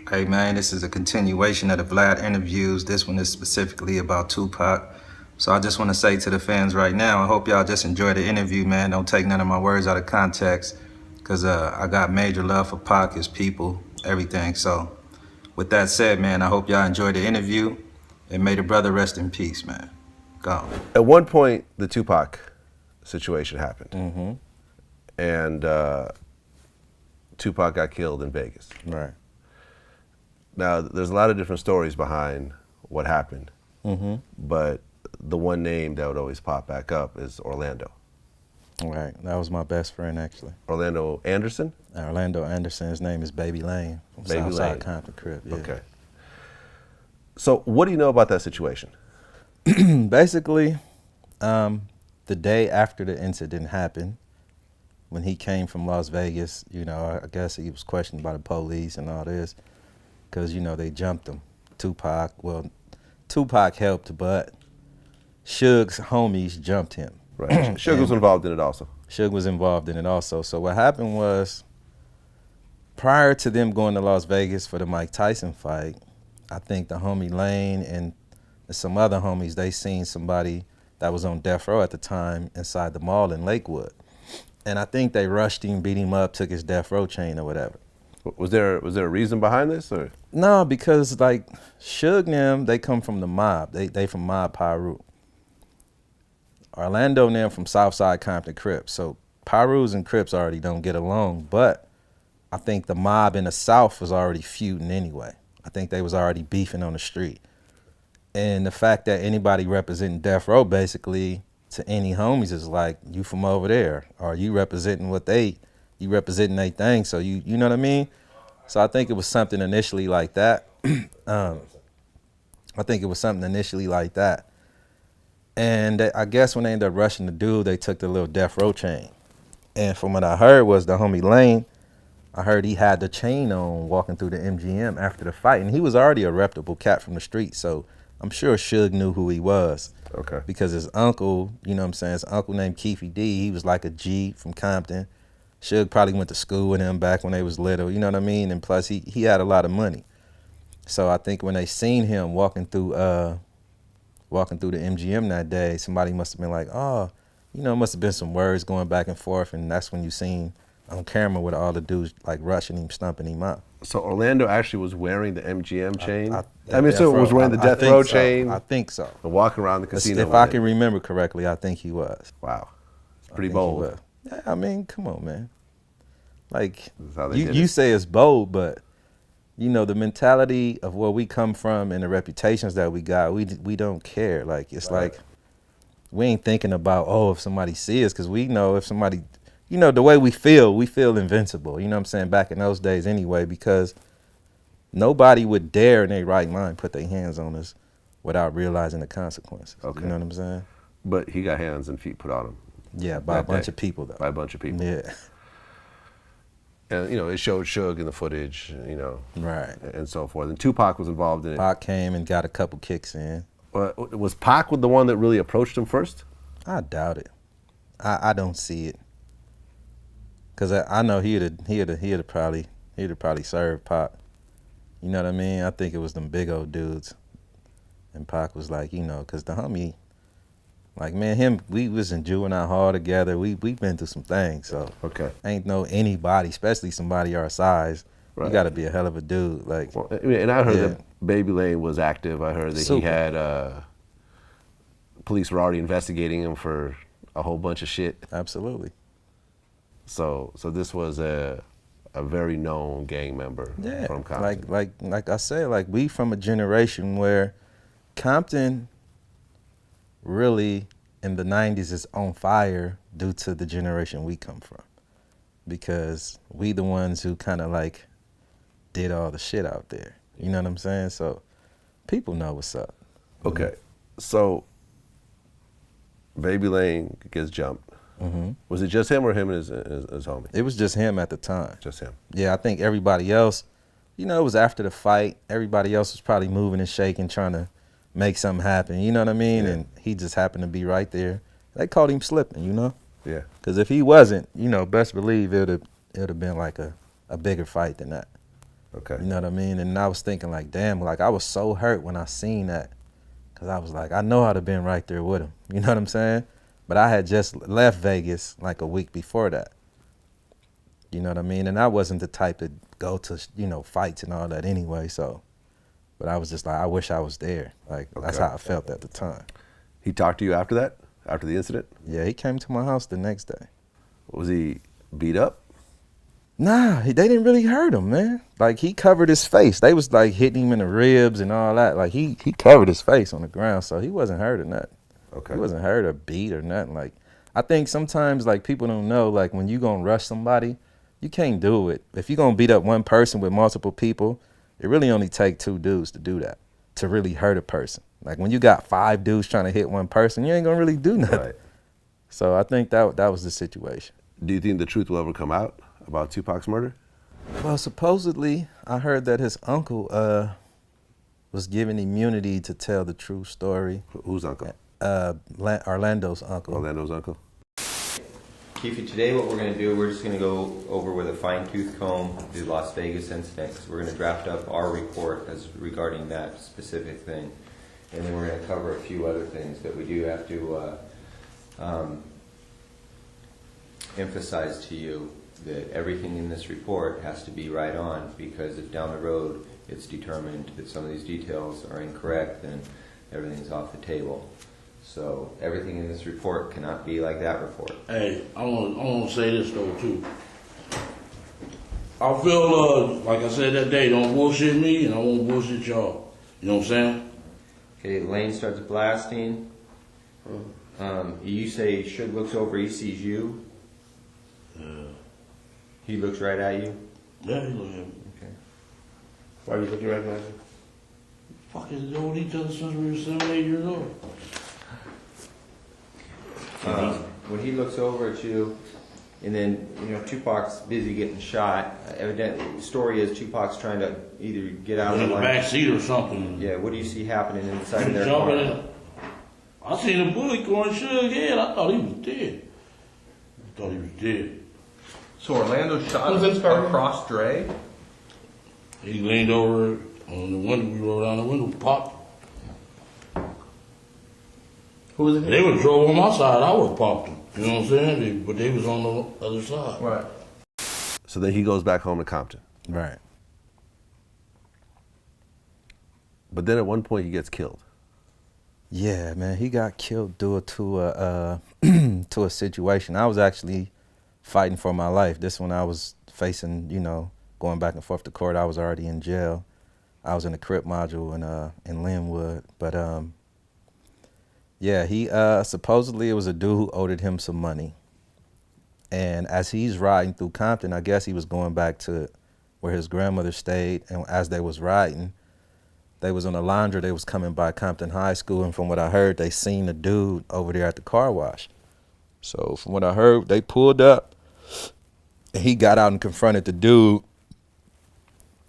Hey man, this is a continuation of the Vlad interviews. This one is specifically about Tupac. So I just want to say to the fans right now, I hope y'all just enjoy the interview, man. Don't take none of my words out of context, because I got major love for Pac, his people, everything. So with that said, man, I hope y'all enjoy the interview, and may the brother rest in peace, man. Gone. At one point, the Tupac situation happened. And Tupac got killed in Vegas. Right. Now, there's a lot of different stories behind what happened, but the one name that would always pop back up is Orlando. Right. That was my best friend, actually. Orlando Anderson? Orlando Anderson. His name is Baby Lane from Baby Southside Lane. Compton Crib. Yeah. Okay. So what do you know about that situation? Basically, the day after the incident happened, when he came from Las Vegas, you know, I guess he was questioned by the police and all this, because, you know, they jumped him. Tupac helped, but Suge's homies jumped him. Right. Suge was involved in it also. Suge was involved in it also. So what happened was, prior to them going to Las Vegas for the Mike Tyson fight, I think the homie Lane and some other homies, they seen somebody that was on death row at the time inside the mall in Lakewood. And I think they rushed him, beat him up, took his death row chain or whatever. Was there a reason behind this, or? No, because like Suge and them, they come from the mob. They from Mob Pyru. Orlando and them from Southside Compton Crips. So Pyrus and Crips already don't get along, but I think the mob in the South was already feuding anyway. I think they was already beefing on the street. And the fact that anybody representing death row basically to any homies is like, you from over there, or you representing you representing they thing, so you know what I mean? So I think it was something initially like that. And I guess when they ended up rushing the dude, they took the little death row chain. And from what I heard was the homie Lane, I heard he had the chain on walking through the MGM after the fight. And he was already a reputable cat from the street, so I'm sure Suge knew who he was. Okay. Because his uncle, you know what I'm saying, his uncle named Keefy D, he was like a G from Compton. Suge probably went to school with him back when they was little, you know what I mean? And plus, he had a lot of money. So I think when they seen him walking through the MGM that day, somebody must have been like, oh, you know, it must have been some words going back and forth, and that's when you seen on camera with all the dudes like rushing him, stumping him up. So Orlando actually was wearing the MGM chain? Was wearing the death row chain? I think so. And walking around the casino. If I can remember correctly, I think he was. Wow. It's pretty bold. Yeah, I mean, come on, man. Like, you you say it's bold, but you know, the mentality of where we come from and the reputations that we got, we don't care. Like, it's right. like, we ain't thinking about, oh, if somebody sees us, because we know if somebody, you know, the way we feel invincible. You know what I'm saying? Back in those days anyway, because nobody would dare in their right mind put their hands on us without realizing the consequences. Okay. You know what I'm saying? But he got hands and feet put on him. Yeah, by a bunch of people, though. By a bunch of people. Yeah. And, you know, it showed Suge in the footage, you know. Right. And so forth. And Tupac was involved in it. Pac came and got a couple kicks in. Was Pac the one that really approached him first? I doubt it. I don't see it. Cause I know he'd have probably served Pac. You know what I mean? I think it was them big old dudes. And Pac was like, you know, cause the homie, like, man, we was in juvenile hall together. We've been through some things, so okay. Ain't no anybody, especially somebody our size. Right. You got to be a hell of a dude. Like, well, and I heard that Baby Lane was active. I heard that he had police were already investigating him for a whole bunch of shit. Absolutely. So this was a very known gang member from Compton. Like I said, like, we from a generation where Compton really in the 90s is on fire due to the generation we come from, because we the ones who kind of like did all the shit out there. You know what I'm saying? So people know what's up. Okay. So Baby Lane gets jumped. Mm-hmm. Was it just him or him and his homie? It was just him at the time. Just him. Yeah, I think everybody else, you know, it was after the fight. Everybody else was probably moving and shaking, trying to make something happen. You know what I mean? Yeah. And he just happened to be right there. They called him slipping, you know? Yeah. Because if he wasn't, you know, best believe it would have been like a bigger fight than that. Okay. You know what I mean? And I was thinking like, damn, like I was so hurt when I seen that. Cause I was like, I know I'd have been right there with him. You know what I'm saying? But I had just left Vegas like a week before that. You know what I mean? And I wasn't the type to go to, you know, fights and all that anyway. So, but I was just like, I wish I was there. Like, that's how I felt at the time. He talked to you after that? After the incident? Yeah, he came to my house the next day. Was he beat up? Nah, they didn't really hurt him, man. Like, he covered his face. They was like hitting him in the ribs and all that. Like, he covered his face on the ground, so he wasn't hurt or nothing. Okay. He wasn't hurt or beat or nothing. Like, I think sometimes, like, people don't know, like, when you gonna rush somebody, you can't do it. If you're gonna beat up one person with multiple people, it really only take 2 dudes to do that, to really hurt a person. Like, when you got 5 dudes trying to hit one person, you ain't gonna really do nothing. Right. So I think that was the situation. Do you think the truth will ever come out about Tupac's murder? Well, supposedly, I heard that his uncle was given immunity to tell the true story. Whose uncle? Orlando's uncle. Orlando's uncle. Keefe, today what we're going to do, we're just going to go over with a fine-tooth comb the Las Vegas incident, because we're going to draft up our report as regarding that specific thing. And then we're going to cover a few other things that we do have to emphasize to you that everything in this report has to be right on, because if down the road it's determined that some of these details are incorrect, then everything's off the table. So everything in this report cannot be like that report. Hey, I want to say this though too. I feel like I said that day, don't bullshit me, and I won't bullshit y'all. You know what I'm saying? Okay, Lane starts blasting. You say Suge looks over, he sees you. He looks right at you. Yeah, he look at me. Okay. Why are you looking right at him? Fucking known each other since we were 7, 8 years old. When he looks over at you, and then, you know, Tupac's busy getting shot. Evidently, the story is Tupac's trying to either get out In of the the back line. seat or something. Yeah, what do you see happening inside of their Jumping car? in. I seen a bullet going Suge head. I thought he was dead. So Orlando shot across Dre? He leaned over on the window. We rolled down the window, popped. Who was it? They would drove on my side. I would have popped them. You know what I'm saying? But they was on the other side. Right. So then he goes back home to Compton. Right. But then at one point he gets killed. Yeah, man, he got killed due to a to a situation. I was actually fighting for my life. This one I was facing, you know, going back and forth to court. I was already in jail. I was in the Crip module in Linwood, but yeah, he supposedly it was a dude who owed him some money. And as he's riding through Compton, I guess he was going back to where his grandmother stayed, and as they was riding, they was on a laundry. They was coming by Compton High School, and from what I heard, they seen a dude over there at the car wash. So from what I heard, they pulled up, and he got out and confronted the dude.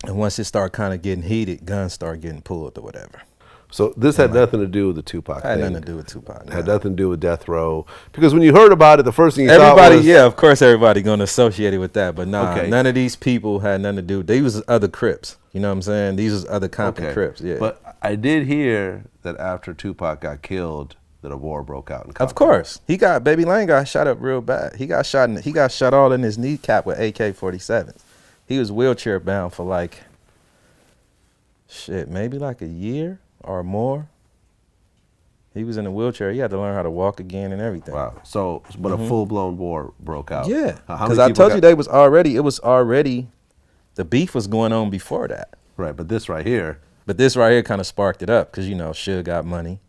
And once it started kind of getting heated, guns started getting pulled or whatever. So this had nothing to do with the Tupac Had thing. nothing to do with Tupac. Had nothing to do with death row. Because when you heard about it, the first thing you thought Everybody, was... yeah, of course everybody gonna associate it with that, but nah, Okay. none of these people had nothing to do. They was other Crips, you know what I'm saying? These was other Compton Crips, yeah. But I did hear that after Tupac got killed, that a war broke out in Compton. Of course, Baby Lane got shot up real bad. He got shot all in his kneecap with AK-47s. He was wheelchair bound for like, maybe like a year or more. He was in a wheelchair. He had to learn how to walk again and everything. Wow. So, but a full-blown war broke out. Yeah, How because many I people told you it was already, the beef was going on before that. Right, but this right here... But this right here kind of sparked it up because, you know, Suge got money.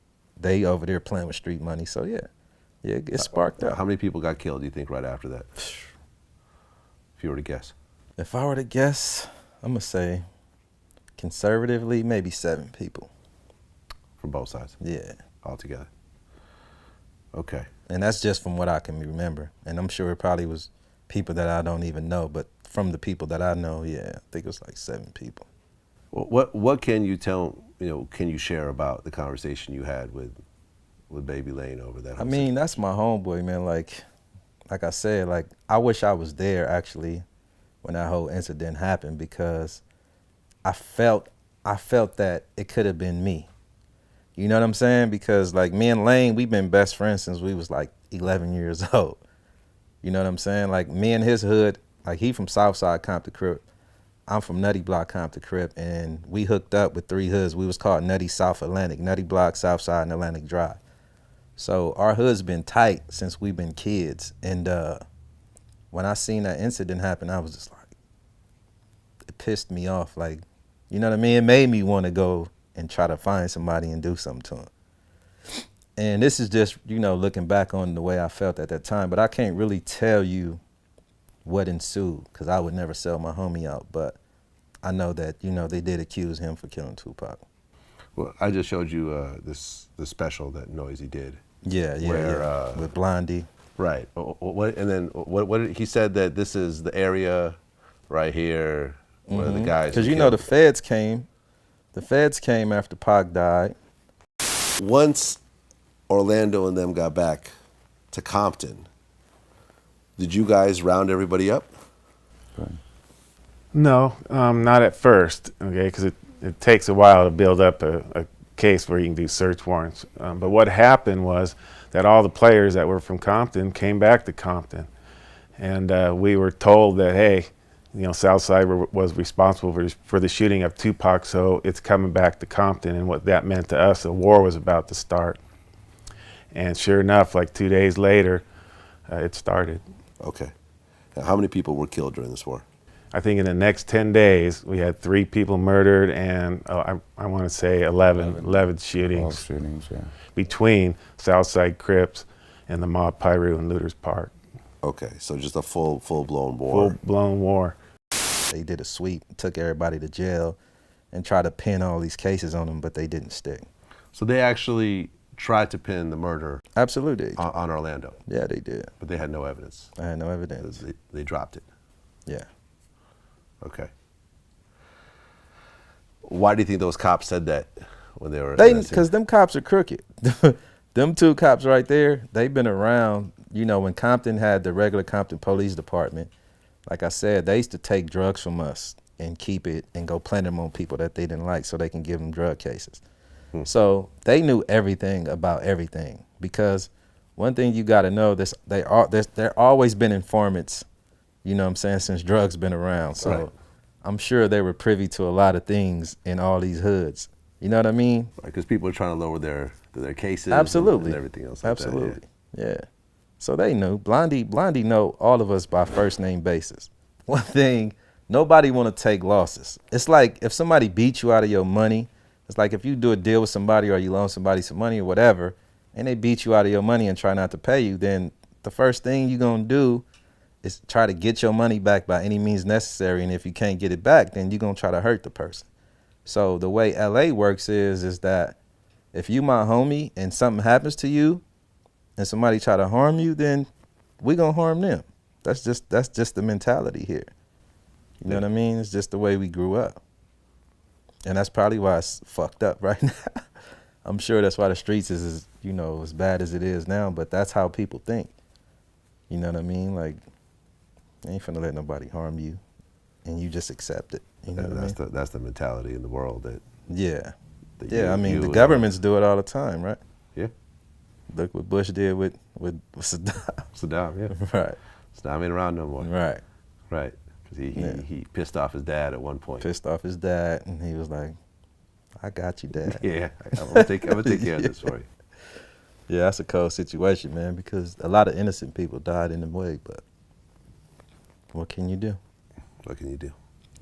They over there playing with street money. So, yeah, it sparked up. How many people got killed, do you think, right after that? If you were to guess. If I were to guess, I'm going to say conservatively, maybe 7 people. From both sides? Yeah. Altogether. Okay. And that's just from what I can remember. And I'm sure it probably was people that I don't even know. But from the people that I know, yeah, I think it was like 7 people. Well, what can you tell, can you share about the conversation you had with Baby Lane over that? I mean, that's my homeboy, man. Like I said, like, I wish I was there actually when that whole incident happened, because I felt that it could have been me. You know what I'm saying? Because like me and Lane, we've been best friends since we was like 11 years old. You know what I'm saying? Like me and his hood, like he from Southside Compton Crip. I'm from Nutty Block Compton Crip, and we hooked up with 3 hoods. We was called Nutty South Atlantic, Nutty Block, Southside, and Atlantic Drive. So our hood's been tight since we've been kids. And when I seen that incident happen, I was just like, it pissed me off. Like, you know what I mean? It made me want to go and try to find somebody and do something to him. And this is just, you know, looking back on the way I felt at that time, but I can't really tell you what ensued, because I would never sell my homie out. But I know that, you know, they did accuse him for killing Tupac. Well, I just showed you the special that Noisy did. Yeah, where, with Blondie. Right. What he said that this is the area right here where the guys. Because you know the feds came. The feds came after Pac died. Once Orlando and them got back to Compton, did you guys round everybody up? No, not at first, okay, because it takes a while to build up a case where you can do search warrants. But what happened was that all the players that were from Compton came back to Compton. And we were told that, hey, you know, Southside was responsible for the shooting of Tupac, so it's coming back to Compton. And what that meant to us, a war was about to start. And sure enough, like 2 days later, it started. Okay. Now, how many people were killed during this war? I think in the next 10 days, we had 3 people murdered and I want to say 11 shootings. 12 shootings, yeah. Between Southside Crips and the mob Piru and Looters Park. Okay, so just a full-blown war. Full-blown war. They did a sweep, took everybody to jail, and tried to pin all these cases on them, but they didn't stick. So they actually tried to pin the murder Absolutely. on Orlando. Yeah, they did. But they had no evidence. I had no evidence. They dropped it. Yeah. Okay. Why do you think those cops said that when they were? Because them cops are crooked. Them 2 cops right there, they've been around. You know, when Compton had the regular Compton Police Department, like I said, they used to take drugs from us and keep it and go plant them on people that they didn't like so they can give them drug cases. So they knew everything about everything, because one thing you got to know, there always been informants, you know what I'm saying, since drugs been around. So Right. I'm sure they were privy to a lot of things in all these hoods. You know what I mean? Because people are trying to lower their cases. Absolutely. And everything else. Like Absolutely. That, Yeah. So they knew. Blondie know all of us by first name basis. One thing, nobody want to take losses. It's like if somebody beats you out of your money, it's like if you do a deal with somebody or you loan somebody some money or whatever, and they beat you out of your money and try not to pay you, then the first thing you're going to do is try to get your money back by any means necessary. And if you can't get it back, then you're going to try to hurt the person. So the way LA works is that if you my homie and something happens to you and somebody try to harm you, then we going to harm them. That's just the mentality here. You know what I mean? It's just the way we grew up. And that's probably why it's fucked up right now. I'm sure that's why the streets is, you know, as bad as it is now, but that's how people think. You know what I mean? Like, you ain't finna let nobody harm you, and you just accept it. You know what I mean? That's the mentality in the world that. Yeah. that Yeah, you- I mean, you the and- governments do it all the time, right? Yeah. Look what Bush did with Saddam. Saddam, yeah. Right. Saddam ain't around no more. Right. Right. Because he pissed off his dad at one point. Pissed off his dad, and he was like, I got you, Dad. Yeah, I'm gonna take care of this for you. Yeah, that's a cold situation, man, because a lot of innocent people died in the way, but what can you do? What can you do?